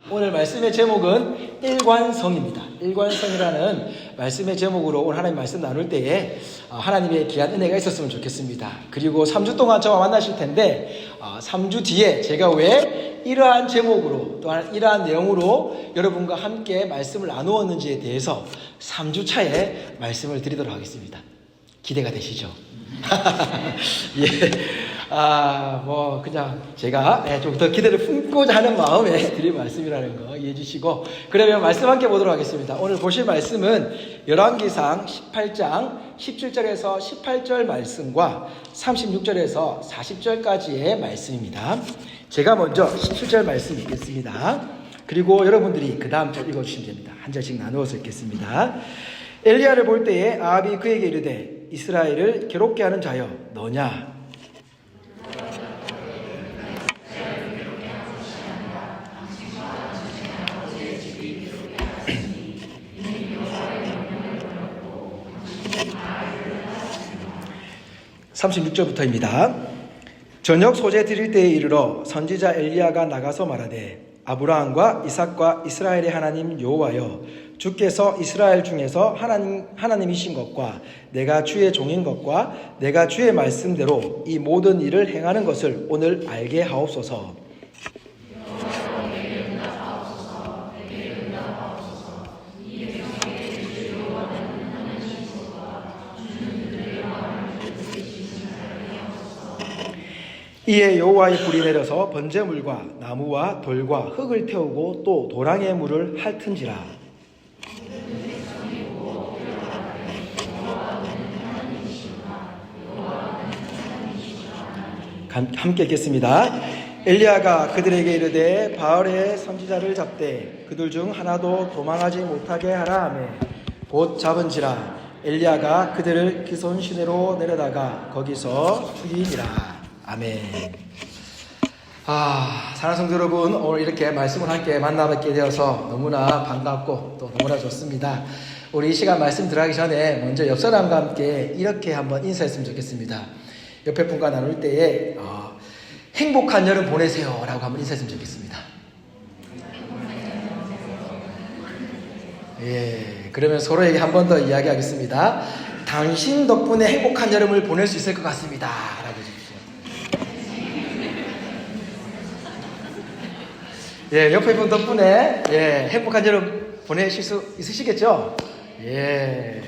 오늘 말씀의 제목은 일관성입니다. 일관성이라는 말씀의 제목으로 오늘 하나님 말씀 나눌 때에 하나님의 귀한 은혜가 있었으면 좋겠습니다. 그리고 3주 동안 저와 만나실 텐데 3주 뒤에 제가 왜 이러한 제목으로 또한 이러한 내용으로 여러분과 함께 말씀을 나누었는지에 대해서 3주 차에 말씀을 드리도록 하겠습니다. 기대가 되시죠? 예. 그냥 제가 좀 더 기대를 품고자 하는 마음에 드릴 말씀이라는 거 이해해 주시고, 그러면 말씀 함께 보도록 하겠습니다. 오늘 보실 말씀은 열왕기상 18장 17절에서 18절 말씀과 36절에서 40절까지의 말씀입니다. 제가 먼저 17절 말씀 읽겠습니다. 그리고 여러분들이 그 다음 절 읽어주시면 됩니다. 한 절씩 나누어서 읽겠습니다. 엘리야를 볼 때에 아합이 그에게 이르되 이스라엘을 괴롭게 하는 자여 너냐? 36절부터입니다. 저녁 소재 드릴 때에 이르러 선지자 엘리야가 나가서 말하되 아브라함과 이삭과 이스라엘의 하나님 여호와여, 주께서 이스라엘 중에서 하나님이신 것과 내가 주의 종인 것과 내가 주의 말씀대로 이 모든 일을 행하는 것을 오늘 알게 하옵소서. 이에 여호와의 불이 내려서 번제물과 나무와 돌과 흙을 태우고 또 도랑의 물을 핥은지라. 함께 읽겠습니다. 엘리야가 그들에게 이르되 바알의 선지자를 잡되 그들 중 하나도 도망하지 못하게 하라 하매 곧 잡은지라. 엘리야가 그들을 기손 시내로 내려다가 거기서 죽이니라. 아멘. 사랑하는 성도 여러분, 오늘 이렇게 말씀을 함께 만나뵙게 되어서 너무나 반갑고 또 너무나 좋습니다. 우리 이 시간 말씀 들어가기 전에 먼저 옆 사람과 함께 이렇게 한번 인사했으면 좋겠습니다. 옆에 분과 나눌 때에 행복한 여름 보내세요 라고 한번 인사했으면 좋겠습니다. 예, 그러면 서로에게 한 번 더 이야기하겠습니다. 당신 덕분에 행복한 여름을 보낼 수 있을 것 같습니다 라고 해주십시오. 예, 옆에 분 덕분에 행복한 여름 보내실 수 있으시겠죠? 예,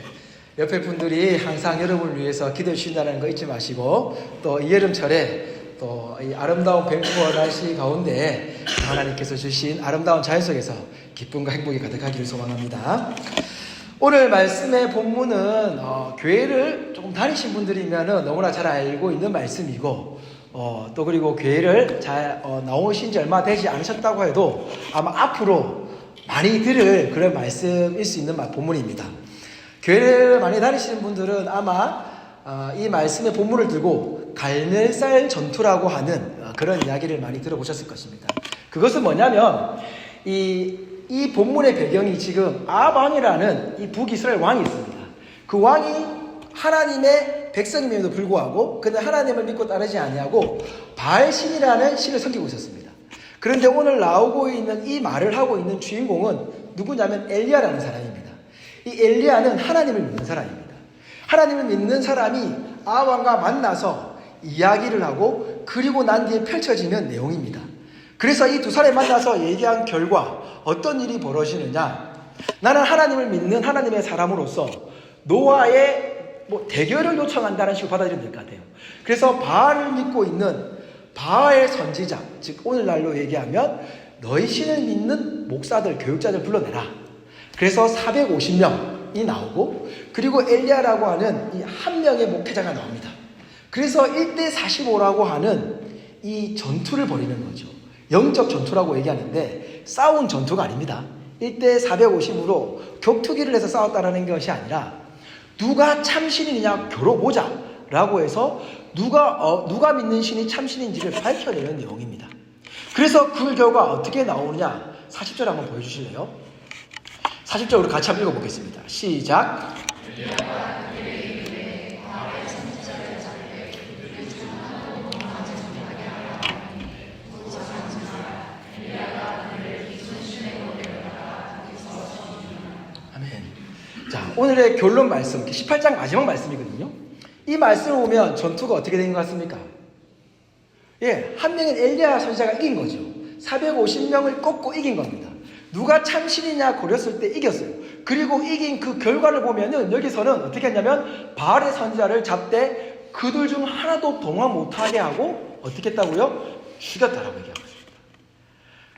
옆에 분들이 항상 여러분을 위해서 기도해 주신다는 거 잊지 마시고, 또 이 여름철에 또 이 아름다운 밴쿠버 날씨 가운데 하나님께서 주신 아름다운 자연 속에서 기쁨과 행복이 가득하기를 소망합니다. 오늘 말씀의 본문은 교회를 조금 다니신 분들이면 너무나 잘 알고 있는 말씀이고, 또 그리고 교회를 잘 나오신 지 얼마 되지 않으셨다고 해도 아마 앞으로 많이 들을 그런 말씀일 수 있는 본문입니다. 교회를 많이 다니시는 분들은 아마 이 말씀의 본문을 들고 갈멜살 전투라고 하는 그런 이야기를 많이 들어보셨을 것입니다. 그것은 뭐냐면 이 본문의 배경이 지금 아방이라는 이 북이스라엘 왕이 있습니다. 그 왕이 하나님의 백성임에도 불구하고 그는 하나님을 믿고 따르지 아니하고 바알신이라는 신을 섬기고 있었습니다. 그런데 오늘 나오고 있는 이 말을 하고 있는 주인공은 누구냐면 엘리야라는 사람입니다. 이 엘리야는 하나님을 믿는 사람입니다. 하나님을 믿는 사람이 아합왕과 만나서 이야기를 하고 그리고 난 뒤에 펼쳐지는 내용입니다. 그래서 이 두 사람이 만나서 얘기한 결과 어떤 일이 벌어지느냐, 나는 하나님을 믿는 하나님의 사람으로서 노아의 대결을 요청한다는 식으로 받아들이면 될 것 같아요. 그래서 바알을 믿고 있는 바알 선지자, 즉 오늘날로 얘기하면 너희 신을 믿는 목사들, 교육자들 불러내라. 그래서 450명이 나오고, 그리고 엘리야라고 하는 이 한 명의 목회자가 나옵니다. 그래서 1대 45라고 하는 이 전투를 벌이는 거죠. 영적 전투라고 얘기하는데 싸운 전투가 아닙니다. 1대 450으로 격투기를 해서 싸웠다라는 것이 아니라 누가 참신이냐 겨뤄보자 라고 해서 누가 믿는 신이 참신인지를 밝혀내는 내용입니다. 그래서 그 결과 어떻게 나오느냐, 40절 한번 보여주실래요? 40절 우리 같이 한번 읽어보겠습니다. 시작. 자, 오늘의 결론 말씀, 18장 마지막 말씀이거든요. 이 말씀을 보면 전투가 어떻게 된 것 같습니까? 예, 한 명인 엘리야 선지자가 이긴 거죠. 450명을 꺾고 이긴 겁니다. 누가 참신이냐 고렸을 때 이겼어요. 그리고 이긴 그 결과를 보면은 여기서는 어떻게 했냐면 바알의 선지자를 잡되 그들 중 하나도 동화 못하게 하고 어떻게 했다고요? 죽였다라고 얘기하고 있습니다.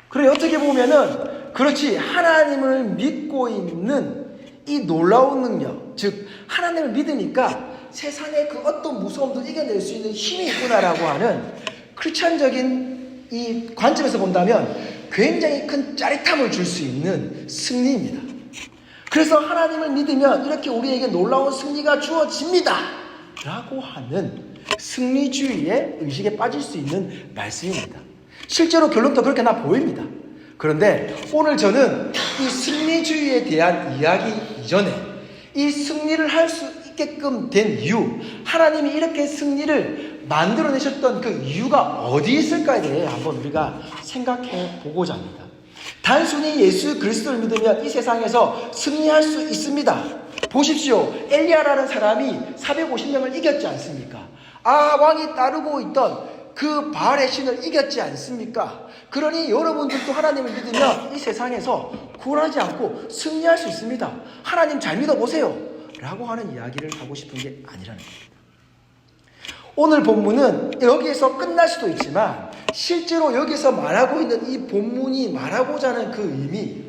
그래 어떻게 보면은 그렇지 하나님을 믿고 있는 이 놀라운 능력, 즉 하나님을 믿으니까 세상의 그 어떤 무서움도 이겨낼 수 있는 힘이 있구나라고 하는 크리스천적인 이 관점에서 본다면 굉장히 큰 짜릿함을 줄 수 있는 승리입니다. 그래서 하나님을 믿으면 이렇게 우리에게 놀라운 승리가 주어집니다 라고 하는 승리주의의 의식에 빠질 수 있는 말씀입니다. 실제로 결론도 그렇게 나 보입니다. 그런데 오늘 저는 이 승리주의에 대한 이야기 이전에 이 승리를 할 수 있게끔 된 이유, 하나님이 이렇게 승리를 만들어내셨던 그 이유가 어디 있을까에 대해 한번 우리가 생각해 보고자 합니다. 단순히 예수 그리스도를 믿으면 이 세상에서 승리할 수 있습니다. 보십시오. 엘리야라는 사람이 450명을 이겼지 않습니까? 왕이 따르고 있던 그 바알의 신을 이겼지 않습니까? 그러니 여러분들도 하나님을 믿으면 이 세상에서 굴하지 않고 승리할 수 있습니다. 하나님 잘 믿어보세요 라고 하는 이야기를 하고 싶은 게 아니라는 겁니다. 오늘 본문은 여기에서 끝날 수도 있지만 실제로 여기서 말하고 있는 이 본문이 말하고자 하는 그 의미,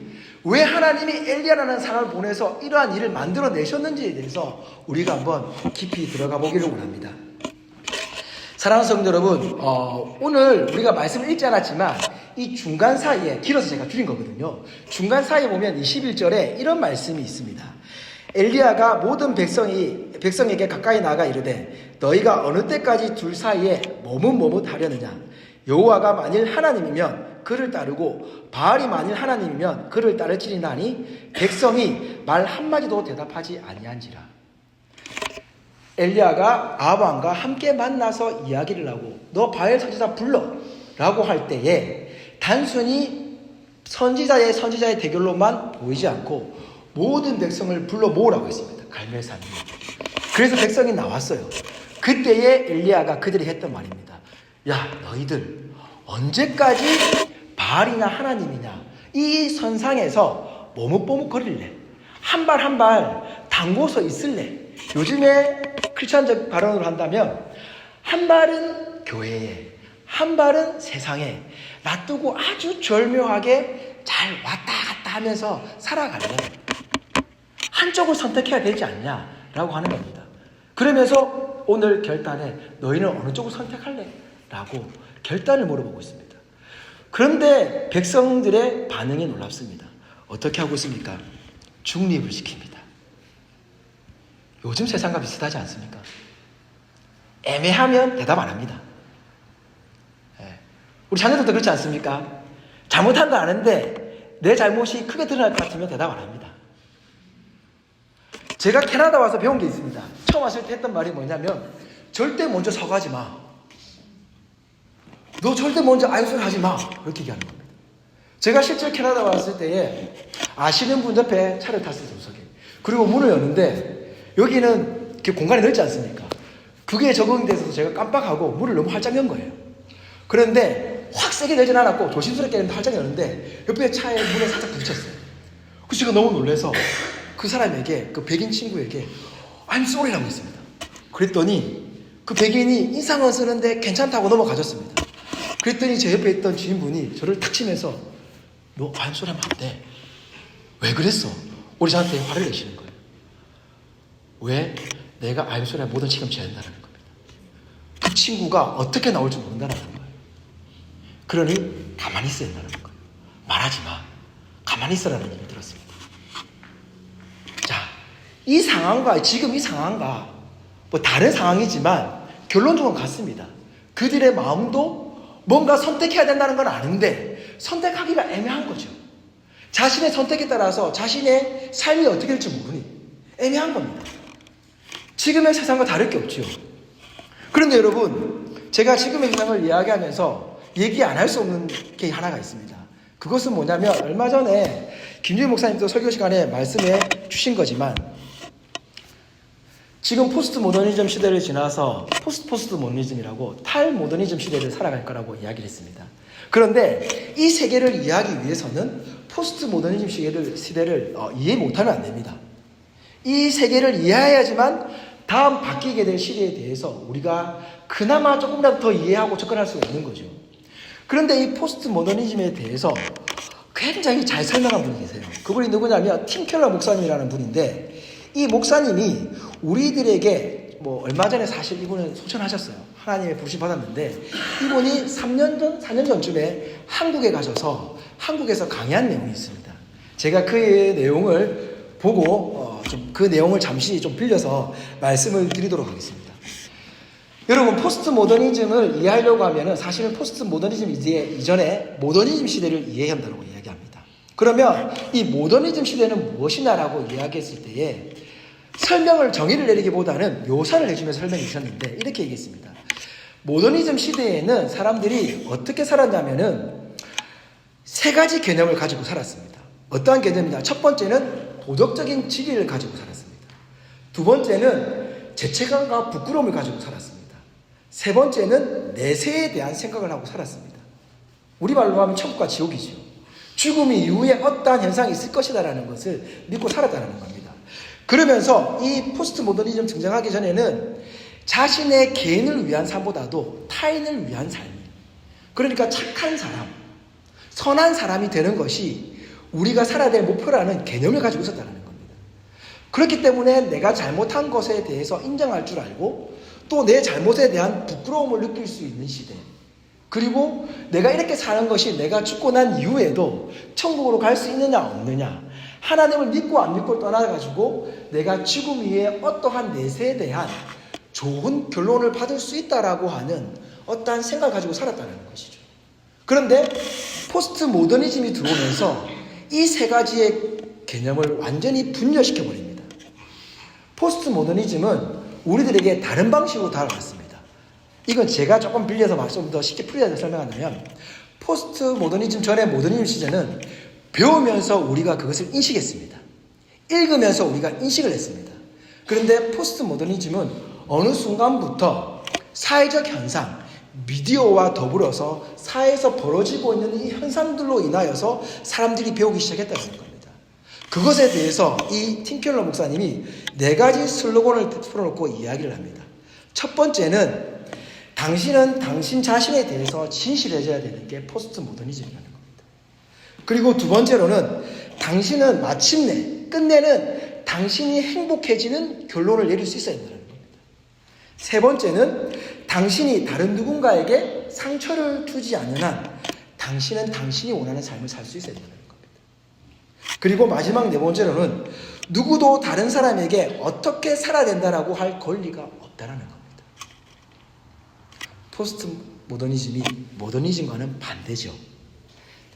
왜 하나님이 엘리야라는 사람을 보내서 이러한 일을 만들어내셨는지에 대해서 우리가 한번 깊이 들어가 보기를 원합니다. 사랑하는 성도 여러분, 오늘 우리가 말씀을 읽지 않았지만 이 중간 사이에, 길어서 제가 줄인 거거든요. 중간 사이에 보면 21절에 이런 말씀이 있습니다. 엘리야가 모든 백성에게 가까이 나가 이르되 너희가 어느 때까지 둘 사이에 머뭇머뭇하려느냐. 여호와가 만일 하나님이면 그를 따르고 바알이 만일 하나님이면 그를 따를지니라 하니 백성이 말 한마디도 대답하지 아니한지라. 엘리야가 아합 왕과 함께 만나서 이야기를 하고 너 바알 선지자 불러 라고 할 때에 단순히 선지자의 대결로만 보이지 않고 모든 백성을 불러 모으라고 했습니다. 갈멜산 위에. 그래서 백성이 나왔어요. 그때에 엘리야가 그들이 했던 말입니다. 야, 너희들 언제까지 바알이나 하나님이냐 이 선상에서 머뭇머뭇거릴래? 한 발 한 발 담궈서 있을래? 요즘에 크리스천적 발언으로 한다면 한 발은 교회에, 한 발은 세상에 놔두고 아주 절묘하게 잘 왔다 갔다 하면서 살아갈래? 한쪽을 선택해야 되지 않냐라고 하는 겁니다. 그러면서 오늘 결단에 너희는 어느 쪽을 선택할래? 라고 결단을 물어보고 있습니다. 그런데 백성들의 반응이 놀랍습니다. 어떻게 하고 있습니까? 중립을 시킵니다. 요즘 세상과 비슷하지 않습니까? 애매하면 대답 안 합니다. 우리 자녀들도 그렇지 않습니까? 잘못한 거 아는데 내 잘못이 크게 드러날 것 같으면 대답 안 합니다. 제가 캐나다 와서 배운 게 있습니다. 처음 왔을 때 했던 말이 뭐냐면 절대 먼저 사과하지 마. 너 절대 먼저 아이소리 하지 마. 이렇게 얘기하는 겁니다. 제가 실제 캐나다 왔을 때에 아시는 분 옆에 차를 탔어요. 우석에. 그리고 문을 여는데 여기는 이렇게 공간이 넓지 않습니까? 그게 적응돼서 제가 깜빡하고 문을 너무 활짝 연 거예요. 그런데 확 세게 열진 않았고 조심스럽게 했는데 활짝 열었는데 옆에 차에 문에 살짝 부딪혔어요. 그래서 제가 너무 놀라서 그 사람에게, 그 백인 친구에게 I'm sorry라고 했습니다. 그랬더니 그 백인이 인상은 쓰는데 괜찮다고 넘어가졌습니다. 그랬더니 제 옆에 있던 주인분이 저를 탁 치면서 너 I'm sorry 하면 안 돼. 왜 그랬어? 우리 저한테 화를 내시는 거예요. 왜? 내가 I'm sorry 모든 책임 져야 된다는 겁니다. 그 친구가 어떻게 나올지 모른다는 거예요. 그러니 가만히 있어야 된다는 거예요. 말하지 마. 가만히 있어라는 얘기를 들었습니다. 자, 이 상황과 지금 이 상황과 뭐 다른 상황이지만 결론적으로 같습니다. 그들의 마음도 뭔가 선택해야 된다는 건 아는데 선택하기가 애매한 거죠. 자신의 선택에 따라서 자신의 삶이 어떻게 될지 모르니 애매한 겁니다. 지금의 세상과 다를 게 없죠. 그런데 여러분, 제가 지금의 세상을 이야기하면서 얘기 안 할 수 없는 게 하나가 있습니다. 그것은 뭐냐면 얼마 전에 김주희 목사님도 설교 시간에 말씀해 주신 거지만 지금 포스트 모더니즘 시대를 지나서 포스트 모더니즘이라고 탈모더니즘 시대를 살아갈 거라고 이야기를 했습니다. 그런데 이 세계를 이해하기 위해서는 포스트 모더니즘 시대를 이해 못하면 안 됩니다. 이 세계를 이해해야지만 다음 바뀌게 될 시대에 대해서 우리가 그나마 조금이라도 더 이해하고 접근할 수가 있는 거죠. 그런데 이 포스트 모더니즘에 대해서 굉장히 잘 설명한 분이 계세요. 그분이 누구냐면 팀 켈러 목사님이라는 분인데 이 목사님이 우리들에게 얼마 전에 사실 이분은 소천하셨어요. 하나님의 부르심 받았는데 이분이 3년 전, 4년 전쯤에 한국에 가셔서 한국에서 강의한 내용이 있습니다. 제가 그 내용을 보고 그 내용을 잠시 좀 빌려서 말씀을 드리도록 하겠습니다. 여러분, 포스트 모더니즘을 이해하려고 하면은 사실은 포스트 모더니즘 이전에 모더니즘 시대를 이해해야 한다고 이야기합니다. 그러면 이 모더니즘 시대는 무엇이냐라고 이야기했을 때에 설명을 정의를 내리기보다는 묘사를 해주면서 설명해 주셨는데 이렇게 얘기했습니다. 모더니즘 시대에는 사람들이 어떻게 살았냐면은 세 가지 개념을 가지고 살았습니다. 어떠한 개념이냐? 첫 번째는 도덕적인 지위를 가지고 살았습니다. 두 번째는 죄책감과 부끄러움을 가지고 살았습니다. 세 번째는 내세에 대한 생각을 하고 살았습니다. 우리말로 하면 천국과 지옥이죠. 죽음 이후에 어떠한 현상이 있을 것이다라는 것을 믿고 살았다는 겁니다. 그러면서 이 포스트 모더니즘 등장하기 전에는 자신의 개인을 위한 삶보다도 타인을 위한 삶, 그러니까 착한 사람, 선한 사람이 되는 것이 우리가 살아야 될 목표라는 개념을 가지고 있었다는 겁니다. 그렇기 때문에 내가 잘못한 것에 대해서 인정할 줄 알고 또 내 잘못에 대한 부끄러움을 느낄 수 있는 시대, 그리고 내가 이렇게 사는 것이 내가 죽고 난 이후에도 천국으로 갈 수 있느냐 없느냐, 하나님을 믿고 안 믿고 떠나가지고 내가 죽음 이후에 어떠한 내세에 대한 좋은 결론을 받을 수 있다라고 하는 어떠한 생각을 가지고 살았다는 것이죠. 그런데 포스트 모더니즘이 들어오면서 이 세 가지의 개념을 완전히 분열시켜 버립니다. 포스트 모더니즘은 우리들에게 다른 방식으로 다가갔습니다. 이건 제가 조금 빌려서 좀 더 쉽게 풀이해서 설명한다면, 포스트 모더니즘 전의 모더니즘 시대는 배우면서 우리가 그것을 인식했습니다. 읽으면서 우리가 인식을 했습니다. 그런데 포스트 모더니즘은 어느 순간부터 사회적 현상, 미디어와 더불어서 사회에서 벌어지고 있는 이 현상들로 인하여서 사람들이 배우기 시작했다는 겁니다. 그것에 대해서 이 팀 켈러 목사님이 네 가지 슬로건을 풀어놓고 이야기를 합니다. 첫 번째는 당신은 당신 자신에 대해서 진실해져야 되는 게 포스트 모더니즘이라는 겁니다. 그리고 두 번째로는 당신은 마침내 끝내는 당신이 행복해지는 결론을 내릴 수 있어야 된다는 겁니다. 세 번째는 당신이 다른 누군가에게 상처를 주지 않는 한 당신은 당신이 원하는 삶을 살 수 있어야 된다는 겁니다. 그리고 마지막 네 번째로는 누구도 다른 사람에게 어떻게 살아야 된다라고 할 권리가 없다라는 겁니다. 포스트 모더니즘이 모더니즘과는 반대죠.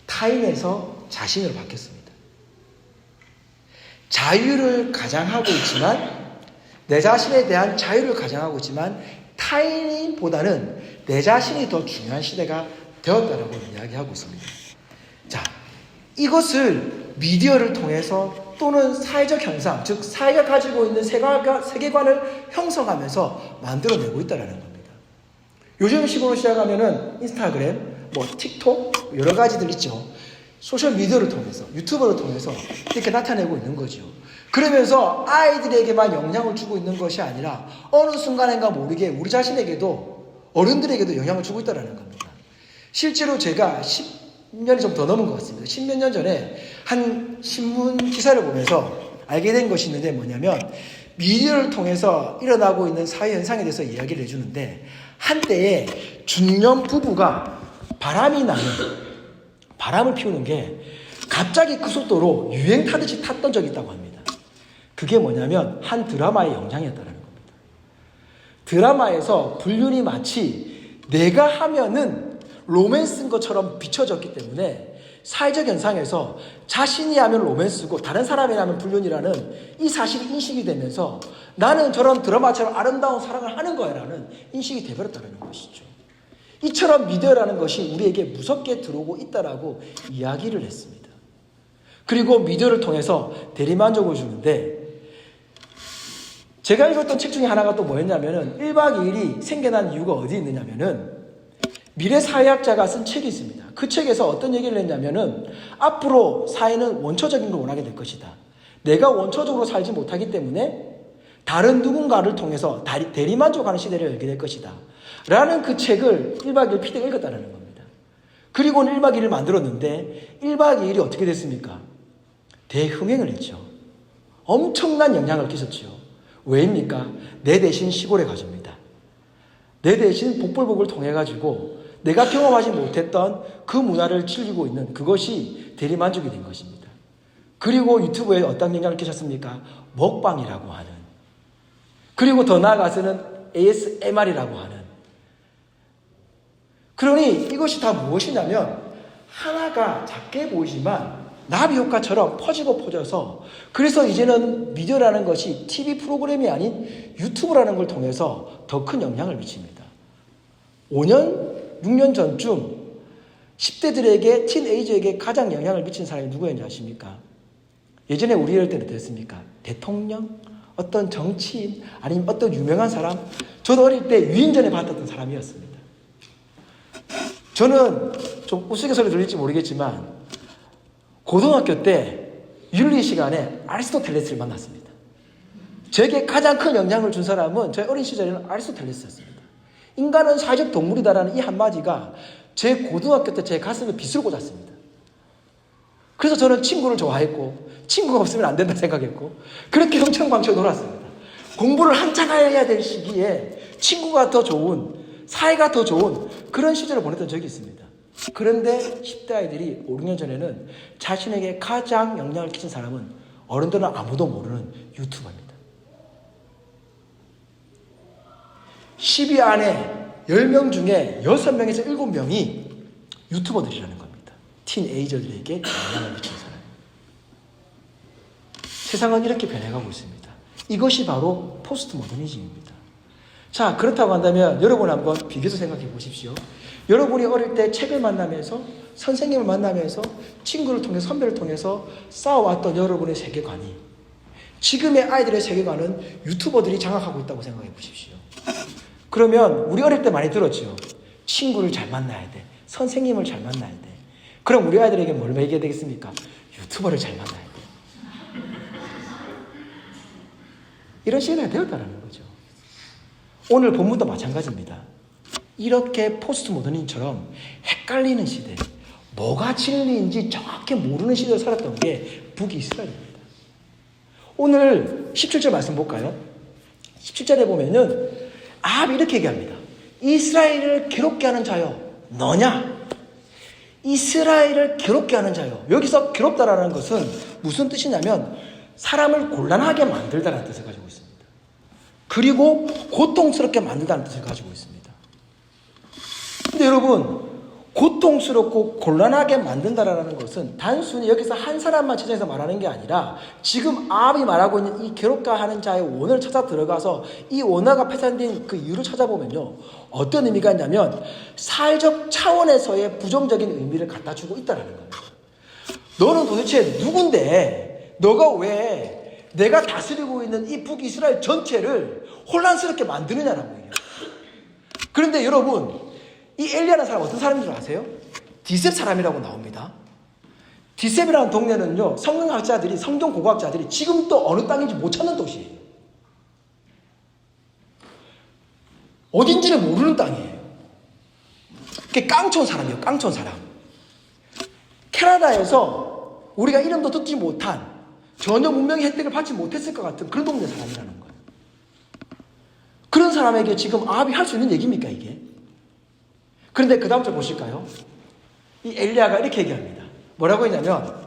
타인에서 자신으로 바뀌었습니다. 자유를 가장하고 있지만, 내 자신에 대한 자유를 가장하고 있지만 타인보다는 내 자신이 더 중요한 시대가 되었다라고 이야기하고 있습니다. 자, 이것을 미디어를 통해서 또는 사회적 현상, 즉 사회가 가지고 있는 세계관을 형성하면서 만들어내고 있다는 겁니다. 요즘 식으로 시작하면은 인스타그램, 틱톡 여러 가지들 있죠. 소셜 미디어를 통해서, 유튜브를 통해서 이렇게 나타내고 있는 거죠. 그러면서 아이들에게만 영향을 주고 있는 것이 아니라 어느 순간인가 모르게 우리 자신에게도, 어른들에게도 영향을 주고 있다는 겁니다. 실제로 제가 10년이 좀 더 넘은 것 같습니다. 10몇 년 전에 한 신문 기사를 보면서 알게 된 것이 있는데 뭐냐면, 미디어를 통해서 일어나고 있는 사회 현상에 대해서 이야기를 해주는데, 한때에 중년 부부가 바람을 피우는 게 갑자기 그 속도로 유행 타듯이 탔던 적이 있다고 합니다. 그게 뭐냐면 한 드라마의 영향이었다는 겁니다. 드라마에서 불륜이 마치 내가 하면은 로맨스인 것처럼 비춰졌기 때문에 사회적 현상에서 자신이 하면 로맨스고 다른 사람이 하면 불륜이라는 이 사실이 인식이 되면서 나는 저런 드라마처럼 아름다운 사랑을 하는 거야 라는 인식이 되어버렸다는 것이죠. 이처럼 미디어라는 것이 우리에게 무섭게 들어오고 있다라고 이야기를 했습니다. 그리고 미디어를 통해서 대리만족을 주는데, 제가 읽었던 책 중에 하나가 또 뭐였냐면은 1박 2일이 생겨난 이유가 어디 있느냐면은 미래사회학자가 쓴 책이 있습니다. 그 책에서 어떤 얘기를 했냐면은 앞으로 사회는 원초적인 걸 원하게 될 것이다. 내가 원초적으로 살지 못하기 때문에 다른 누군가를 통해서 대리만족하는 시대를 열게 될 것이다. 라는 그 책을 1박 2일 PD가 읽었다는 겁니다. 그리고는 1박 2일을 만들었는데 1박 2일이 어떻게 됐습니까? 대흥행을 했죠. 엄청난 영향을 끼쳤죠. 왜입니까? 내 대신 시골에 가줍니다. 내 대신 복불복을 통해 가지고 내가 경험하지 못했던 그 문화를 즐기고 있는 그것이 대리만족이 된 것입니다. 그리고 유튜브에 어떤 영향을 끼쳤습니까? 먹방이라고 하는, 그리고 더 나아가서는 ASMR이라고 하는. 그러니 이것이 다 무엇이냐면 하나가 작게 보이지만 나비 효과처럼 퍼지고 퍼져서, 그래서 이제는 미디어라는 것이 TV 프로그램이 아닌 유튜브라는 걸 통해서 더 큰 영향을 미칩니다. 5년, 6년 전쯤 10대들에게, 티네이저에게 가장 영향을 미친 사람이 누구였는지 아십니까? 예전에 우리 이럴 때는 어땠습니까? 대통령, 어떤 정치인, 아니면 어떤 유명한 사람. 저도 어릴 때 유인전에 봤던 사람이었습니다. 저는 좀 우스갯소리 들릴지 모르겠지만 고등학교 때 윤리 시간에 아리스토텔레스를 만났습니다. 제게 가장 큰 영향을 준 사람은 제 어린 시절에는 아리스토텔레스였습니다. 인간은 사회적 동물이다라는 이 한마디가 제 고등학교 때 제 가슴에 빗을 꽂았습니다. 그래서 저는 친구를 좋아했고 친구가 없으면 안 된다 생각했고 그렇게 흥청망청 놀았습니다. 공부를 한창 해야 될 시기에 친구가 더 좋은, 사회가 더 좋은 그런 시절을 보냈던 적이 있습니다. 그런데 10대 아이들이 5, 6년 전에는 자신에게 가장 영향을 끼친 사람은 어른들은 아무도 모르는 유튜버입니다. 10위 안에 10명 중에 6명에서 7명이 유튜버들이라는 겁니다. 티네이저들에게 영향을 미치는 사람. 세상은 이렇게 변해가고 있습니다. 이것이 바로 포스트 모더니즘입니다. 자, 그렇다고 한다면 여러분 한번 비교해서 생각해 보십시오. 여러분이 어릴 때 책을 만나면서, 선생님을 만나면서, 친구를 통해서, 선배를 통해서 쌓아왔던 여러분의 세계관이 지금의 아이들의 세계관은 유튜버들이 장악하고 있다고 생각해 보십시오. 그러면 우리 어릴 때 많이 들었죠. 친구를 잘 만나야 돼. 선생님을 잘 만나야 돼. 그럼 우리 아이들에게 뭘 먹여야 되겠습니까? 유튜버를 잘 만나야 돼. 이런 시대가 되었다는 거죠. 오늘 본문도 마찬가지입니다. 이렇게 포스트 모더니즘처럼 헷갈리는 시대, 뭐가 진리인지 정확히 모르는 시대를 살았던 게 북이스라엘입니다. 오늘 17절 말씀 볼까요? 17절에 보면은 아합이 이렇게 얘기합니다. 이스라엘을 괴롭게 하는 자여 너냐? 이스라엘을 괴롭게 하는 자여. 여기서 괴롭다라는 것은 무슨 뜻이냐면 사람을 곤란하게 만들다라는 뜻을 가지고 있습니다. 그리고 고통스럽게 만들다는 뜻을 가지고 있습니다. 근데 여러분, 고통스럽고 곤란하게 만든다라는 것은 단순히 여기서 한 사람만 지정해서 말하는 게 아니라 지금 아합이 말하고 있는 이 괴롭게 하는 자의 원어를 찾아 들어가서 이 원어가 패산된 그 이유를 찾아보면요, 어떤 의미가 있냐면 사회적 차원에서의 부정적인 의미를 갖다 주고 있다는 거예요. 너는 도대체 누군데 너가 왜 내가 다스리고 있는 이 북이스라엘 전체를 혼란스럽게 만드느냐라고 얘기해요. 그런데 여러분, 이 엘리야라는 사람 어떤 사람인 줄 아세요? 디셉 사람이라고 나옵니다. 디셉이라는 동네는요, 성경학자들이, 성경 고고학자들이 지금도 어느 땅인지 못 찾는 도시예요. 어딘지를 모르는 땅이에요. 그게 깡촌 사람이에요. 깡촌 사람. 캐나다에서 우리가 이름도 듣지 못한, 전혀 문명의 혜택을 받지 못했을 것 같은 그런 동네 사람이라는 거예요. 그런 사람에게 지금 아합이 할 수 있는 얘기입니까, 이게? 그런데 그 다음 절 보실까요? 이 엘리야가 이렇게 얘기합니다. 뭐라고 했냐면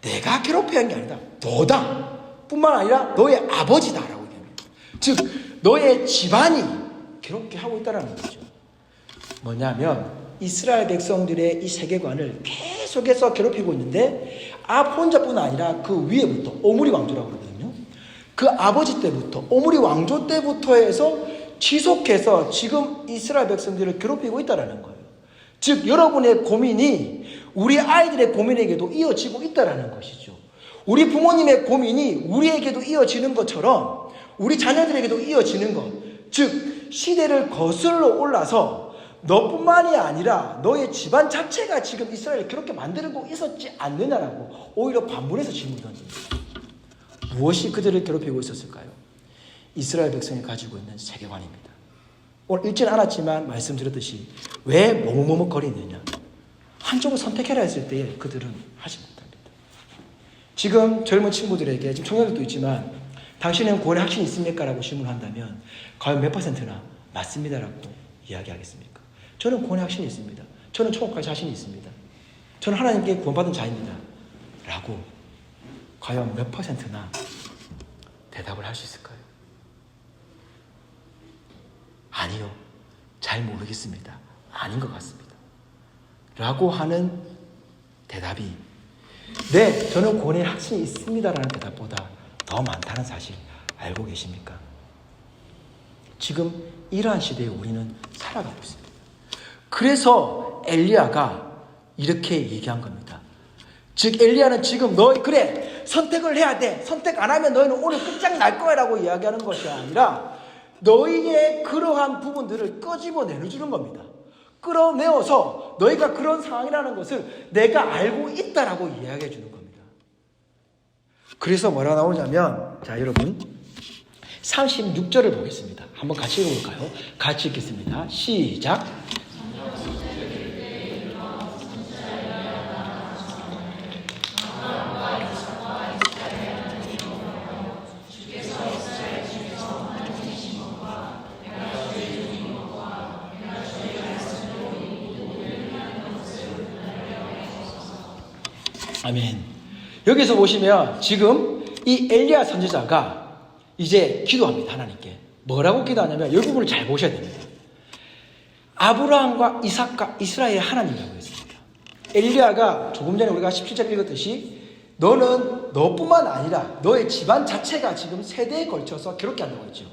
내가 괴롭게 한 게 아니다. 너다. 뿐만 아니라 너의 아버지다라고 얘기합니다. 즉 너의 집안이 괴롭게 하고 있다는 거죠. 뭐냐면 이스라엘 백성들의 이 세계관을 계속해서 괴롭히고 있는데 아합 혼자뿐 아니라 그 위에부터 오므리 왕조라고 그러거든요. 그 아버지 때부터 오므리 왕조 때부터 해서 지속해서 지금 이스라엘 백성들을 괴롭히고 있다는 거예요. 즉 여러분의 고민이 우리 아이들의 고민에게도 이어지고 있다는 것이죠. 우리 부모님의 고민이 우리에게도 이어지는 것처럼 우리 자녀들에게도 이어지는 것. 즉 시대를 거슬러 올라서 너뿐만이 아니라 너의 집안 자체가 지금 이스라엘을 그렇게 만들고 있었지 않느냐라고 오히려 반문해서 질문 던집니다. 무엇이 그들을 괴롭히고 있었을까요? 이스라엘 백성이 가지고 있는 세계관입니다. 오늘 읽지는 않았지만 말씀드렸듯이 왜 머뭇머뭇거리느냐. 한쪽을 선택해라 했을 때 그들은 하지 못합니다. 지금 젊은 친구들에게, 지금 청년들도 있지만 당신은 구원의 확신이 있습니까? 라고 질문한다면 과연 몇 %나 맞습니다 라고 이야기하겠습니까? 저는 구원의 확신이 있습니다. 저는 천국갈 자신이 있습니다. 저는 하나님께 구원받은 자입니다. 라고 과연 몇 %나 대답을 할 수 있을까요? 아니요. 잘 모르겠습니다. 아닌 것 같습니다. 라고 하는 대답이 네, 저는 구원의 확신이 있습니다라는 대답보다 더 많다는 사실 알고 계십니까? 지금 이러한 시대에 우리는 살아가고 있습니다. 그래서 엘리야가 이렇게 얘기한 겁니다. 즉 엘리야는 지금 너희 그래 선택을 해야 돼. 선택 안 하면 너희는 오늘 끝장날 거야 라고 이야기하는 것이 아니라 너희의 그러한 부분들을 끄집어 내주는 겁니다. 끌어내어서 너희가 그런 상황이라는 것을 내가 알고 있다라고 이야기해 주는 겁니다. 그래서 뭐라고 나오냐면 자 여러분 36절을 보겠습니다. 한번 같이 읽어볼까요? 같이 읽겠습니다. 시작. 아멘. 여기서 보시면 지금 이 엘리야 선지자가 이제 기도합니다. 하나님께. 뭐라고 기도하냐면 이 부분을 잘 보셔야 됩니다. 아브라함과 이삭과 이스라엘의 하나님이라고 했습니다. 엘리야가 조금 전에 우리가 17절 읽었듯이 너는 너뿐만 아니라 너의 집안 자체가 지금 세대에 걸쳐서 괴롭게 한다고 했죠.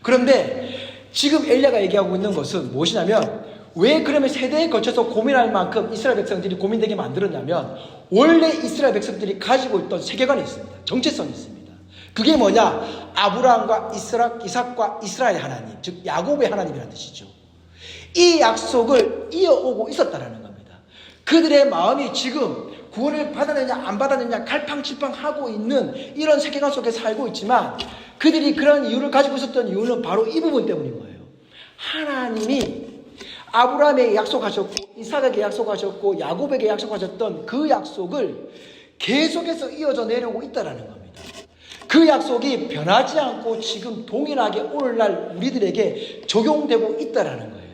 그런데 지금 엘리야가 얘기하고 있는 것은 무엇이냐면 왜 그러면 세대에 걸쳐서 고민할 만큼 이스라엘 백성들이 고민되게 만들었냐면 원래 이스라엘 백성들이 가지고 있던 세계관이 있습니다. 정체성이 있습니다. 그게 뭐냐? 아브라함과 이삭과 이스라엘 하나님, 즉 야곱의 하나님이라는 뜻이죠. 이 약속을 이어오고 있었다라는 겁니다. 그들의 마음이 지금 구원을 받았느냐 안 받았느냐 갈팡질팡하고 있는 이런 세계관 속에 살고 있지만 그들이 그런 이유를 가지고 있었던 이유는 바로 이 부분 때문인 거예요. 하나님이 아브라함에게 약속하셨고 이삭에게 약속하셨고 야곱에게 약속하셨던 그 약속을 계속해서 이어져 내려오고 있다는 겁니다. 그 약속이 변하지 않고 지금 동일하게 오늘날 우리들에게 적용되고 있다는 거예요.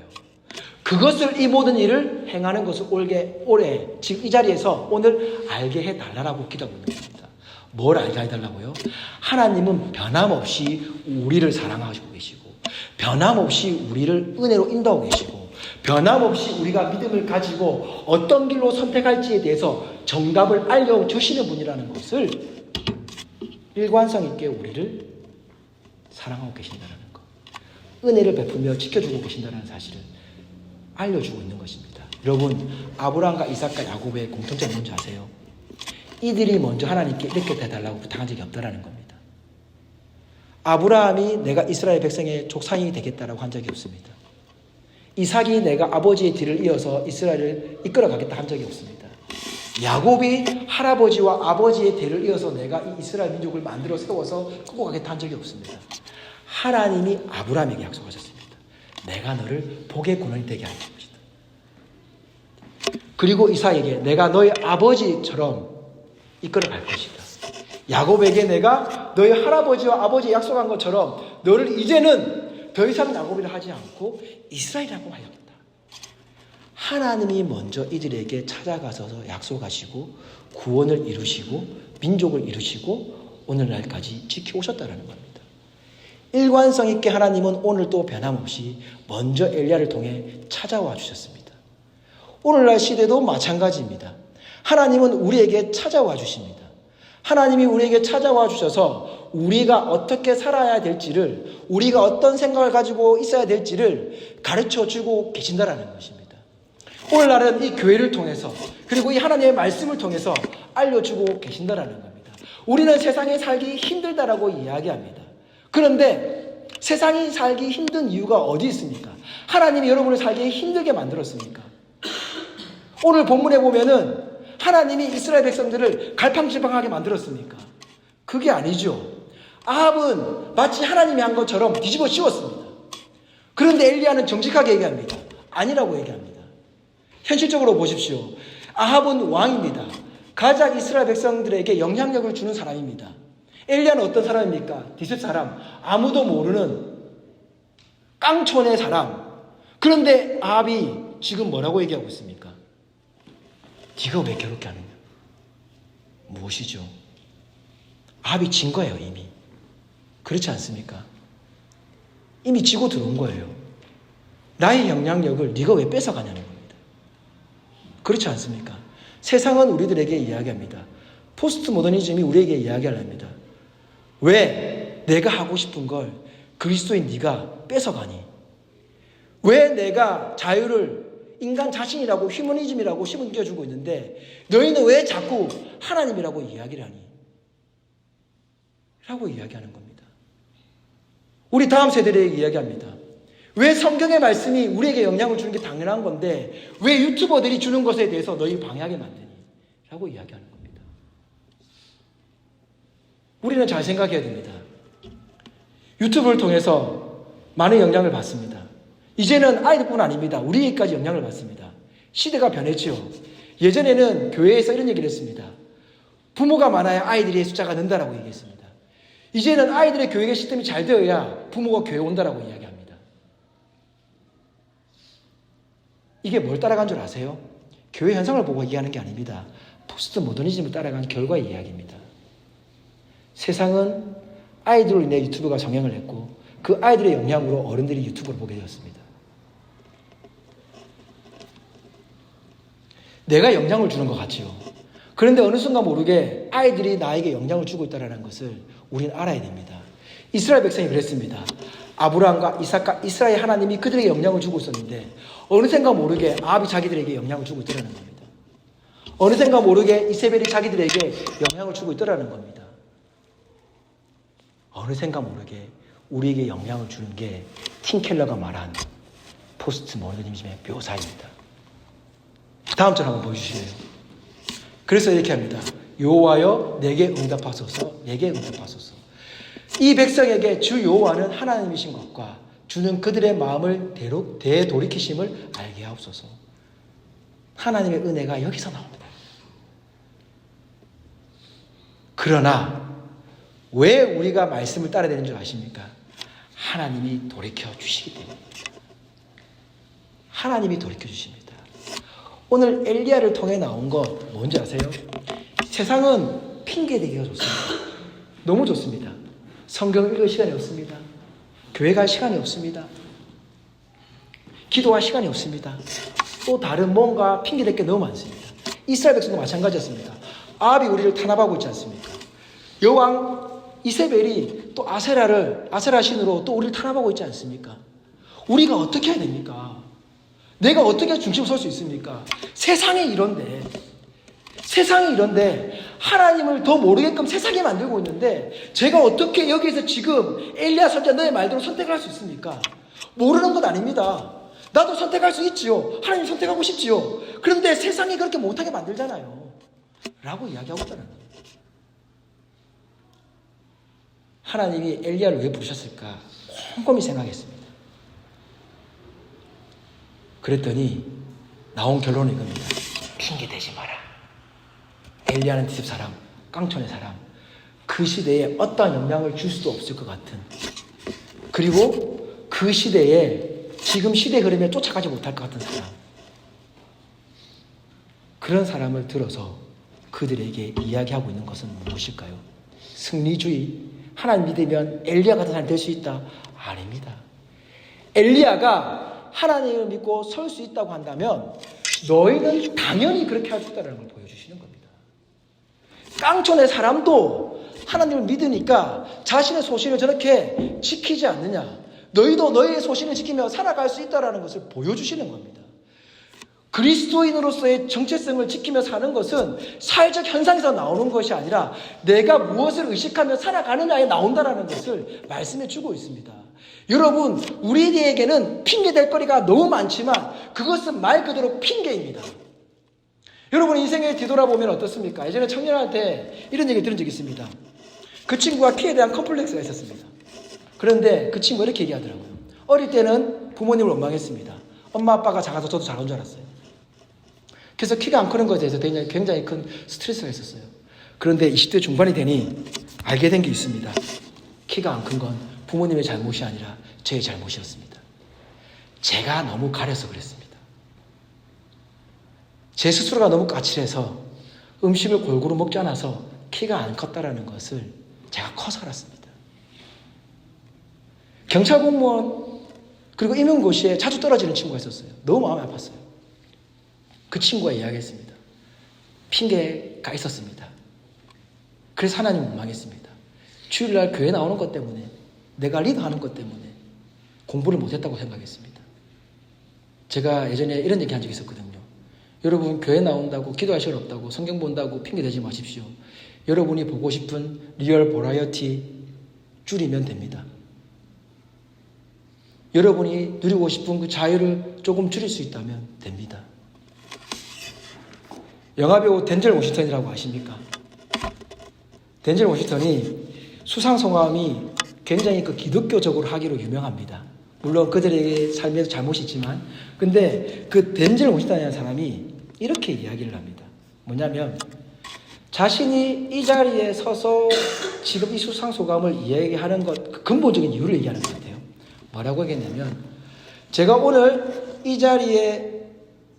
그것을 이 모든 일을 행하는 것을 올해 지금 이 자리에서 오늘 알게 해달라고 기도하고 있는 겁니다. 뭘 알게 해달라고요? 하나님은 변함없이 우리를 사랑하시고 계시고 변함없이 우리를 은혜로 인도하고 계시고 변함없이 우리가 믿음을 가지고 어떤 길로 선택할지에 대해서 정답을 알려주시는 분이라는 것을 일관성 있게 우리를 사랑하고 계신다는 것, 은혜를 베풀며 지켜주고 계신다는 사실을 알려주고 있는 것입니다. 여러분, 아브라함과 이삭과 야곱의 공통점이 뭔지 아세요? 이들이 먼저 하나님께 이렇게 해달라고 부탁한 적이 없다는 겁니다. 아브라함이 내가 이스라엘 백성의 족상이 되겠다라고 한 적이 없습니다. 이삭이 내가 아버지의 뒤를 이어서 이스라엘을 이끌어가겠다 한 적이 없습니다. 야곱이 할아버지와 아버지의 뒤를 이어서 내가 이 이스라엘 민족을 만들어 세워서 끌고 가겠다 한 적이 없습니다. 하나님이 아브라함에게 약속하셨습니다. 내가 너를 복의 근원이 되게 할 것이다. 그리고 이삭에게 내가 너의 아버지처럼 이끌어갈 것이다. 야곱에게 내가 너의 할아버지와 아버지 약속한 것처럼 너를 이제는 더 이상 야곱이라 하지 않고 이스라엘이라고 하였다. 하나님이 먼저 이들에게 찾아가서 약속하시고 구원을 이루시고 민족을 이루시고 오늘날까지 지켜오셨다는 겁니다. 일관성 있게 하나님은 오늘 또 변함없이 먼저 엘리야를 통해 찾아와 주셨습니다. 오늘날 시대도 마찬가지입니다. 하나님은 우리에게 찾아와 주십니다. 하나님이 우리에게 찾아와 주셔서 우리가 어떻게 살아야 될지를, 우리가 어떤 생각을 가지고 있어야 될지를 가르쳐 주고 계신다라는 것입니다. 오늘날은 이 교회를 통해서 그리고 이 하나님의 말씀을 통해서 알려주고 계신다라는 겁니다. 우리는 세상에 살기 힘들다라고 이야기합니다. 그런데 세상이 살기 힘든 이유가 어디 있습니까? 하나님이 여러분을 살기 힘들게 만들었습니까? 오늘 본문에 보면은 하나님이 이스라엘 백성들을 갈팡질팡하게 만들었습니까? 그게 아니죠. 아합은 마치 하나님이 한 것처럼 뒤집어 씌웠습니다. 그런데 엘리야는 정직하게 얘기합니다. 아니라고 얘기합니다. 현실적으로 보십시오. 아합은 왕입니다. 가장 이스라엘 백성들에게 영향력을 주는 사람입니다. 엘리야는 어떤 사람입니까? 디셉 사람, 아무도 모르는 깡촌의 사람. 그런데 아합이 지금 뭐라고 얘기하고 있습니까? 네가 왜 괴롭게 하느냐? 무엇이죠? 아합이 진 거예요, 이미. 그렇지 않습니까? 이미 지고 들어온 거예요. 나의 영향력을 네가 왜 뺏어가냐는 겁니다. 그렇지 않습니까? 세상은 우리들에게 이야기합니다. 포스트 모더니즘이 우리에게 이야기합니다. 왜 내가 하고 싶은 걸 그리스도인 네가 뺏어가니? 왜 내가 자유를 인간 자신이라고 휴머니즘이라고 심겨주고 있는데 너희는 왜 자꾸 하나님이라고 이야기를 하니? 라고 이야기하는 겁니다. 우리 다음 세대들에게 이야기합니다. 왜 성경의 말씀이 우리에게 영향을 주는 게 당연한 건데 왜 유튜버들이 주는 것에 대해서 너희 방해하게 만드니? 라고 이야기하는 겁니다. 우리는 잘 생각해야 됩니다. 유튜브를 통해서 많은 영향을 받습니다. 이제는 아이들뿐 아닙니다. 우리에게까지 영향을 받습니다. 시대가 변했죠. 예전에는 교회에서 이런 얘기를 했습니다. 부모가 많아야 아이들의 숫자가 는다라고 얘기했습니다. 이제는 아이들의 교육의 시스템이 잘 되어야 부모가 교회 온다라고 이야기합니다. 이게 뭘 따라간 줄 아세요? 교회 현상을 보고 얘기하는 게 아닙니다. 포스트 모더니즘을 따라간 결과의 이야기입니다. 세상은 아이들로 인해 유튜브가 정행을 했고 그 아이들의 영향으로 어른들이 유튜브를 보게 되었습니다. 내가 영향을 주는 것 같지요. 그런데 어느 순간 모르게 아이들이 나에게 영향을 주고 있다는 것을 우리는 알아야 됩니다. 이스라엘 백성이 그랬습니다. 아브라함과 이삭과 이스라엘 하나님이 그들에게 영향을 주고 있었는데 어느샌가 모르게 아합이 자기들에게 영향을 주고 있더라는 겁니다. 어느샌가 모르게 이세벨이 자기들에게 영향을 주고 있더라는 겁니다. 어느샌가 모르게 우리에게 영향을 주는 게 팀켈러가 말한 포스트 모더니즘의 묘사입니다. 다음 절 한번 보여주실래요? 그래서 이렇게 합니다. 여호와여 내게 응답하소서, 내게 응답하소서. 이 백성에게 주 여호와는 하나님이신 것과 주는 그들의 마음을 되돌이키심을 알게 하옵소서. 하나님의 은혜가 여기서 나옵니다. 그러나 왜 우리가 말씀을 따라야 되는 줄 아십니까? 하나님이 돌이켜 주시기 때문입니다. 하나님이 돌이켜 주십니다. 오늘 엘리야를 통해 나온 거 뭔지 아세요? 세상은 핑계대기가 좋습니다. 너무 좋습니다. 성경 읽을 시간이 없습니다. 교회 갈 시간이 없습니다. 기도할 시간이 없습니다. 또 다른 뭔가 핑계댈 게 너무 많습니다. 이스라엘 백성도 마찬가지였습니다. 아합이 우리를 탄압하고 있지 않습니까? 여왕 이세벨이 또 아세라 신으로 또 우리를 탄압하고 있지 않습니까? 우리가 어떻게 해야 됩니까? 내가 어떻게 중심을 설 수 있습니까? 세상이 이런데 하나님을 더 모르게끔 세상에 만들고 있는데 제가 어떻게 여기에서 지금 엘리야 선지자 너의 말대로 선택을 할 수 있습니까? 모르는 건 아닙니다. 나도 선택할 수 있지요. 하나님 선택하고 싶지요. 그런데 세상이 그렇게 못하게 만들잖아요. 라고 이야기하고 있다는 거예요. 하나님이 엘리야를 왜 부르셨을까? 곰곰이 생각했습니다. 그랬더니 나온 결론은 이겁니다. 핑계대지 마라. 엘리야는 디셉 사람, 깡촌의 사람, 그 시대에 어떠한 영향을 줄 수도 없을 것 같은, 그리고 그 시대에 지금 시대 흐름에 쫓아가지 못할 것 같은 사람, 그런 사람을 들어서 그들에게 이야기하고 있는 것은 무엇일까요? 승리주의, 하나님 믿으면 엘리야 같은 사람이 될 수 있다? 아닙니다. 엘리야가 하나님을 믿고 설 수 있다고 한다면 너희는 당연히 그렇게 할 수 있다는 걸 보여주시는 겁니다. 깡촌의 사람도 하나님을 믿으니까 자신의 소신을 저렇게 지키지 않느냐. 너희도 너희의 소신을 지키며 살아갈 수 있다는 것을 보여주시는 겁니다. 그리스도인으로서의 정체성을 지키며 사는 것은 사회적 현상에서 나오는 것이 아니라 내가 무엇을 의식하며 살아가느냐에 나온다는 것을 말씀해 주고 있습니다. 여러분, 우리에게는 핑계댈 거리가 너무 많지만 그것은 말 그대로 핑계입니다. 여러분 인생을 뒤돌아보면 어떻습니까? 예전에 청년한테 이런 얘기 들은 적이 있습니다. 그 친구가 키에 대한 컴플렉스가 있었습니다. 그런데 그 친구가 이렇게 얘기하더라고요. 어릴 때는 부모님을 원망했습니다. 엄마 아빠가 작아서 저도 작은 줄 알았어요. 그래서 키가 안 크는 것에 대해서 굉장히 큰 스트레스가 있었어요. 그런데 20대 중반이 되니 알게 된 게 있습니다. 키가 안 큰 건 부모님의 잘못이 아니라 제 잘못이었습니다. 제가 너무 가려서 그랬습니다. 제 스스로가 너무 까칠해서 음식을 골고루 먹지 않아서 키가 안 컸다라는 것을 제가 커서 알았습니다. 경찰 공무원 그리고 임용고시에 자주 떨어지는 친구가 있었어요. 너무 마음이 아팠어요. 그 친구가 이야기했습니다. 핑계가 있었습니다. 그래서 하나님을 원망했습니다. 주일날 교회 나오는 것 때문에 내가 리더하는 것 때문에 공부를 못했다고 생각했습니다. 제가 예전에 이런 얘기 한 적이 있었거든요. 여러분 교회 나온다고 기도할 시간 없다고 성경 본다고 핑계대지 마십시오. 여러분이 보고 싶은 리얼 버라이어티 줄이면 됩니다. 여러분이 누리고 싶은 그 자유를 조금 줄일 수 있다면 됩니다. 영화배우 덴젤 워싱턴이라고 아십니까? 덴젤 워싱턴이 수상성함이 굉장히 그 기독교적으로 하기로 유명합니다. 물론 그들에게 삶에서 잘못이 있지만 근데 그 덴젤 워싱턴이라는 사람이 이렇게 이야기를 합니다. 뭐냐면 자신이 이 자리에 서서 지금 이 수상소감을 이야기하는 것 그 근본적인 이유를 얘기하는 것 같아요. 뭐라고 하겠냐면 제가 오늘 이 자리에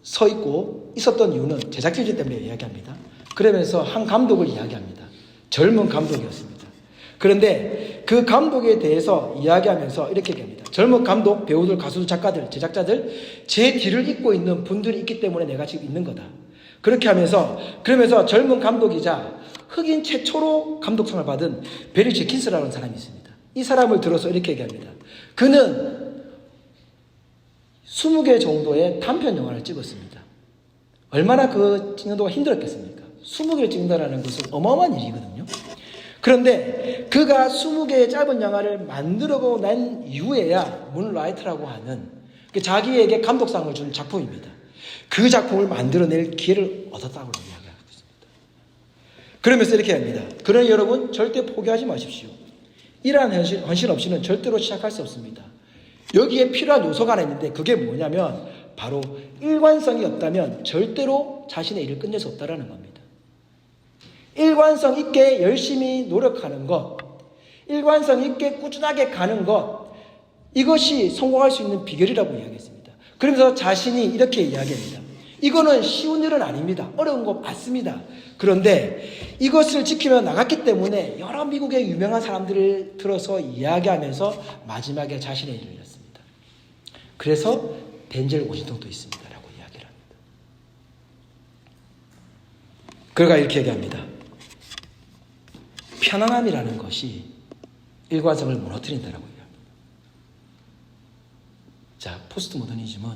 서 있고 있었던 이유는 제작진들 때문에 이야기합니다. 그러면서 한 감독을 이야기합니다. 젊은 감독이었습니다. 그런데 그 감독에 대해서 이야기하면서 이렇게 얘기합니다. 젊은 감독, 배우들, 가수들, 작가들, 제작자들 제 뒤를 잇고 있는 분들이 있기 때문에 내가 지금 있는 거다. 그렇게 하면서 그러면서 젊은 감독이자 흑인 최초로 감독상을 받은 베리 제킨스라는 사람이 있습니다. 이 사람을 들어서 이렇게 얘기합니다. 그는 20개 정도의 단편 영화를 찍었습니다. 얼마나 그 찍는 동안 힘들었겠습니까? 20개를 찍는다는 것은 어마어마한 일이거든요. 그런데 그가 20개의 짧은 영화를 만들고 난 이후에야 문라이트라고 하는 자기에게 감독상을 준 작품입니다. 그 작품을 만들어낼 기회를 얻었다고 이야기하고 있습니다. 그러면서 이렇게 합니다. 그러니 여러분 절대 포기하지 마십시오. 이러한 헌신 없이는 절대로 시작할 수 없습니다. 여기에 필요한 요소가 하나 있는데 그게 뭐냐면 바로 일관성이 없다면 절대로 자신의 일을 끝낼 수 없다는 겁니다. 일관성 있게 열심히 노력하는 것, 일관성 있게 꾸준하게 가는 것, 이것이 성공할 수 있는 비결이라고 이야기했습니다. 그러면서 자신이 이렇게 이야기합니다. 이거는 쉬운 일은 아닙니다. 어려운 거 맞습니다. 그런데 이것을 지키며 나갔기 때문에 여러 미국의 유명한 사람들을 들어서 이야기하면서 마지막에 자신의 일을 했습니다. 그래서 덴젤 워싱턴도 있습니다. 라고 이야기를 합니다. 그가 이렇게 얘기합니다. 편안함이라는 것이 일관성을 무너뜨린다라고 얘기합니다. 자, 포스트 모더니즘은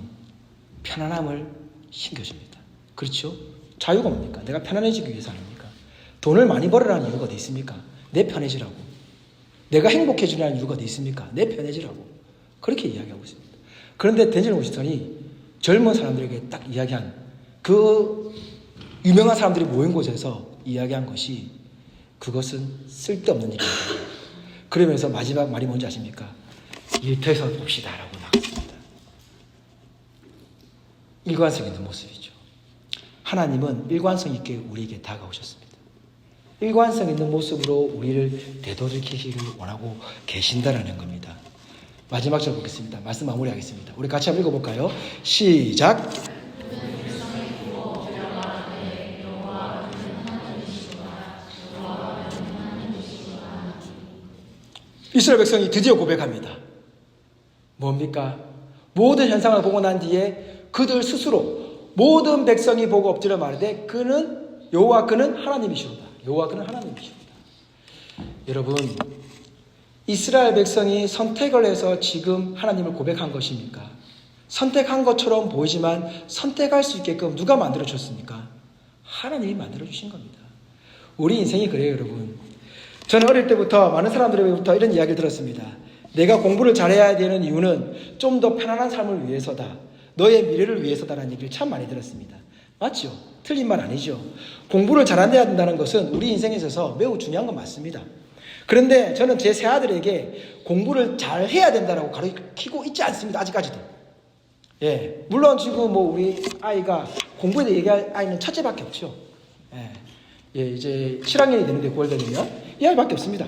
편안함을 신겨줍니다. 그렇죠? 자유가 뭡니까? 내가 편안해지기 위해서 아닙니까? 돈을 많이 벌으라는 이유가 어디 있습니까? 내 편해지라고. 내가 행복해지라는 이유가 어디 있습니까? 내 편해지라고. 그렇게 이야기하고 있습니다. 그런데 덴젤 워싱턴이 젊은 사람들에게 딱 이야기한 그 유명한 사람들이 모인 곳에서 이야기한 것이 그것은 쓸데없는 일입니다. 그러면서 마지막 말이 뭔지 아십니까? 일터에서 봅시다 라고 나갔습니다. 일관성 있는 모습이죠. 하나님은 일관성 있게 우리에게 다가오셨습니다. 일관성 있는 모습으로 우리를 되돌이키기를 원하고 계신다라는 겁니다. 마지막 절 보겠습니다. 말씀 마무리하겠습니다. 우리 같이 한번 읽어볼까요? 시작! 이스라엘 백성이 드디어 고백합니다. 뭡니까? 모든 현상을 보고 난 뒤에 그들 스스로 모든 백성이 보고 엎드려 말하되 그는 여호와 그는 하나님이시로다. 여호와 그는 하나님이시로다. 여러분, 이스라엘 백성이 선택을 해서 지금 하나님을 고백한 것입니까? 선택한 것처럼 보이지만 선택할 수 있게끔 누가 만들어줬습니까? 하나님이 만들어주신 겁니다. 우리 인생이 그래요, 여러분. 저는 어릴 때부터 많은 사람들로부터 이런 이야기를 들었습니다. 내가 공부를 잘해야 되는 이유는 좀 더 편안한 삶을 위해서다. 너의 미래를 위해서다라는 얘기를 참 많이 들었습니다. 맞죠? 틀린 말 아니죠. 공부를 잘해야 된다는 것은 우리 인생에 있어서 매우 중요한 건 맞습니다. 그런데 저는 제 세 아들에게 공부를 잘해야 된다라고 가르치고 있지 않습니다. 아직까지도. 예, 물론 지금 뭐 우리 아이가 공부에 대해 얘기할 아이는 첫째밖에 없죠. 예, 이제 7학년이 되는데 9월 되면 이 아이밖에 없습니다.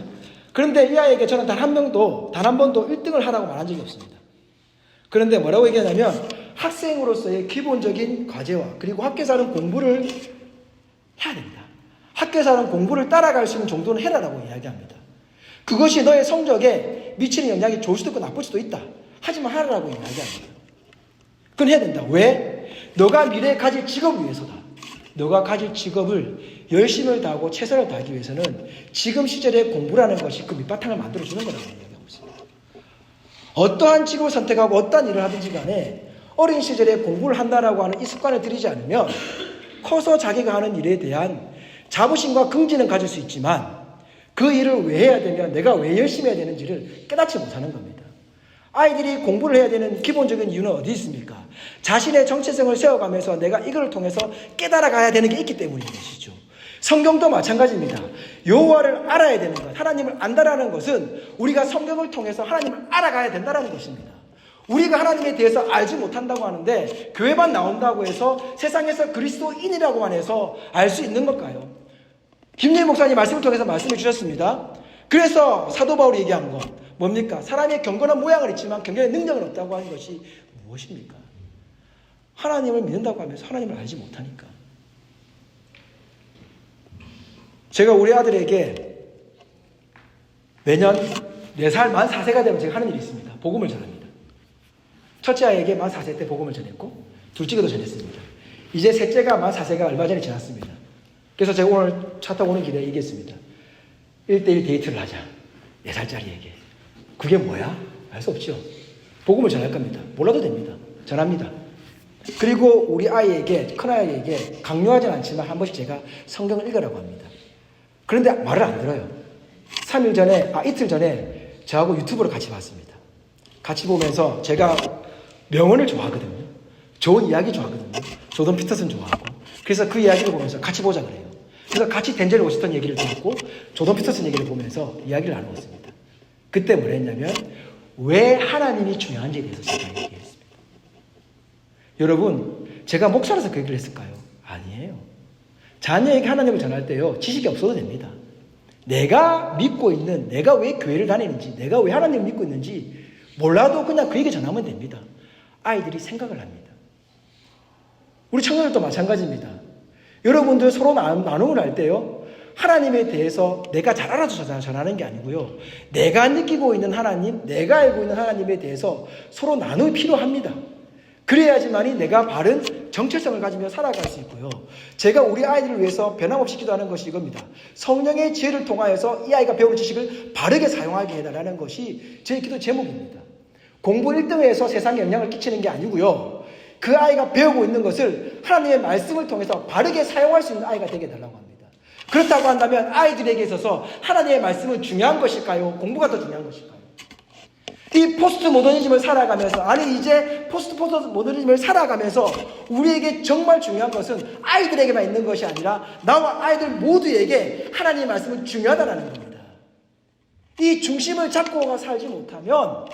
그런데 이 아이에게 저는 단 한 번도 1등을 하라고 말한 적이 없습니다. 그런데 뭐라고 얘기하냐면 학생으로서의 기본적인 과제와 그리고 학교에서는 공부를 해야 됩니다. 학교에서 하는 공부를 따라갈 수 있는 정도는 해라라고 이야기합니다. 그것이 너의 성적에 미치는 영향이 좋을 수도 있고 나쁠 수도 있다. 하지만 하라고 이야기합니다. 그건 해야 된다. 왜? 너가 미래에 가질 직업을 위해서다. 너가 가질 직업을 열심을 다하고 최선을 다하기 위해서는 지금 시절에 공부라는 것이 그 밑바탕을 만들어주는 거라고 이야기하고 있습니다. 어떠한 직업을 선택하고 어떠한 일을 하든지 간에 어린 시절에 공부를 한다라고 하는 이 습관을 들이지 않으면 커서 자기가 하는 일에 대한 자부심과 긍지는 가질 수 있지만 그 일을 왜 해야 되며 내가 왜 열심히 해야 되는지를 깨닫지 못하는 겁니다. 아이들이 공부를 해야 되는 기본적인 이유는 어디 있습니까? 자신의 정체성을 세워가면서 내가 이걸 통해서 깨달아가야 되는 게 있기 때문인 것이죠. 성경도 마찬가지입니다. 여호와를 알아야 되는 것, 하나님을 안다라는 것은 우리가 성경을 통해서 하나님을 알아가야 된다는 것입니다. 우리가 하나님에 대해서 알지 못한다고 하는데 교회만 나온다고 해서 세상에서 그리스도인이라고만 해서 알 수 있는 걸까요? 김예일 목사님 말씀을 통해서 말씀해 주셨습니다. 그래서 사도 바울이 얘기한 것 뭡니까? 사람의 경건한 모양은 있지만 경건의 능력은 없다고 하는 것이 무엇입니까? 하나님을 믿는다고 하면서 하나님을 알지 못하니까. 제가 우리 아들에게 매년 4살 만 4세가 되면 제가 하는 일이 있습니다. 복음을 전합니다. 첫째 아이에게 만 4세 때 복음을 전했고 둘째도 전했습니다. 이제 셋째가 만 4세가 얼마 전에 지났습니다. 그래서 제가 오늘 차 타고 오는 길에 얘기했습니다. 1대1 데이트를 하자. 4살짜리에게. 그게 뭐야? 알 수 없죠. 복음을 전할 겁니다. 몰라도 됩니다. 전합니다. 그리고 우리 아이에게, 큰아이에게 강요하진 않지만 한 번씩 제가 성경을 읽으라고 합니다. 그런데 말을 안 들어요. 이틀 전에 저하고 유튜브를 같이 봤습니다. 같이 보면서 제가 명언을 좋아하거든요. 좋은 이야기 좋아하거든요. 조던 피터슨 좋아하고. 그래서 그 이야기를 보면서 같이 보자 그래요. 그래서 같이 덴젤 워싱턴 얘기를 듣고 조던 피터슨 얘기를 보면서 이야기를 나누었습니다. 그때 뭘 했냐면 왜 하나님이 중요한지에 대해서 제가 얘기했습니다. 여러분, 제가 목사라서 그 얘기를 했을까요? 아니에요. 자녀에게 하나님을 전할 때요, 지식이 없어도 됩니다. 내가 믿고 있는, 내가 왜 교회를 다니는지, 내가 왜 하나님을 믿고 있는지 몰라도 그냥 그에게 전하면 됩니다. 아이들이 생각을 합니다. 우리 청년들도 마찬가지입니다. 여러분들 서로 나눔을 할 때요, 하나님에 대해서 내가 잘 알아서 전하는 게 아니고요, 내가 느끼고 있는 하나님, 내가 알고 있는 하나님에 대해서 서로 나눔이 필요합니다. 그래야지만이 내가 바른 정체성을 가지며 살아갈 수 있고요. 제가 우리 아이들을 위해서 변함없이 기도하는 것이 이겁니다. 성령의 지혜를 통하여서 이 아이가 배우는 지식을 바르게 사용하게 해달라는 것이 제 기도 제목입니다. 공부 1등에서 세상에 영향을 끼치는 게 아니고요, 그 아이가 배우고 있는 것을 하나님의 말씀을 통해서 바르게 사용할 수 있는 아이가 되게 해달라고 합니다. 그렇다고 한다면 아이들에게 있어서 하나님의 말씀은 중요한 것일까요? 공부가 더 중요한 것일까요? 이 포스트 모더니즘을 살아가면서, 아니 이제 포스트 모더니즘을 살아가면서 우리에게 정말 중요한 것은 아이들에게만 있는 것이 아니라 나와 아이들 모두에게 하나님의 말씀은 중요하다는 겁니다. 이 중심을 잡고 살지 못하면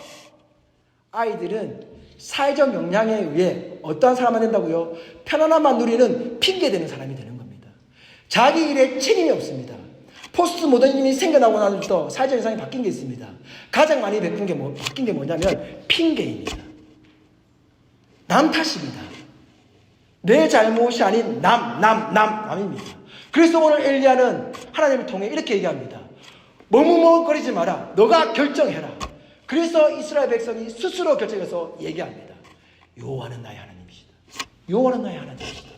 아이들은 사회적 역량에 의해 어떠한 사람이 된다고요? 편안함만 누리는 핑계대는 사람이 되는 겁니다. 자기 일에 책임이 없습니다. 포스트 모더니즘이 생겨나고 나서부터 사회적 현상이 바뀐 게 있습니다. 가장 많이 바뀐 게 뭐냐면 핑계입니다. 남 탓입니다. 내 잘못이 아닌 남입니다. 그래서 오늘 엘리야는 하나님을 통해 이렇게 얘기합니다. 머뭇머뭇거리지 마라. 너가 결정해라. 그래서 이스라엘 백성이 스스로 결정해서 얘기합니다. 여호와는 나의 하나님이시다. 여호와는 나의 하나님이시다.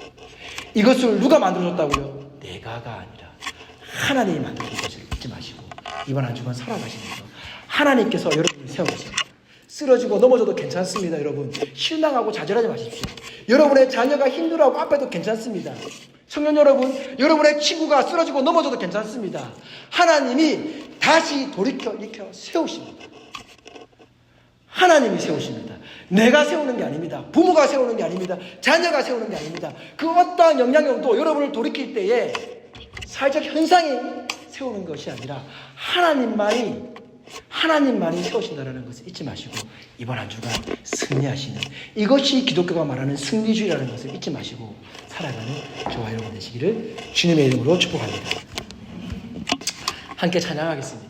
이것을 누가 만들어줬다고요? 내가가 아니라 하나님이 만들어준 것을 잊지 마시고 이번 한 주간 살아가시면서 하나님께서 여러분을 세워가십니다. 쓰러지고 넘어져도 괜찮습니다, 여러분. 실망하고 좌절하지 마십시오. 여러분의 자녀가 힘들어하고 아파도 괜찮습니다. 청년 여러분, 여러분의 친구가 쓰러지고 넘어져도 괜찮습니다. 하나님이 다시 돌이켜 일으켜 세우십니다. 하나님이 세우십니다. 내가 세우는 게 아닙니다. 부모가 세우는 게 아닙니다. 자녀가 세우는 게 아닙니다. 그 어떠한 영향력도 여러분을 돌이킬 때에 사회적 현상이 세우는 것이 아니라 하나님만이 세우신다는 것을 잊지 마시고 이번 한 주간 승리하시는, 이것이 기독교가 말하는 승리주의라는 것을 잊지 마시고 살아가는 저와 여러분 되시기를 주님의 이름으로 축복합니다. 함께 찬양하겠습니다.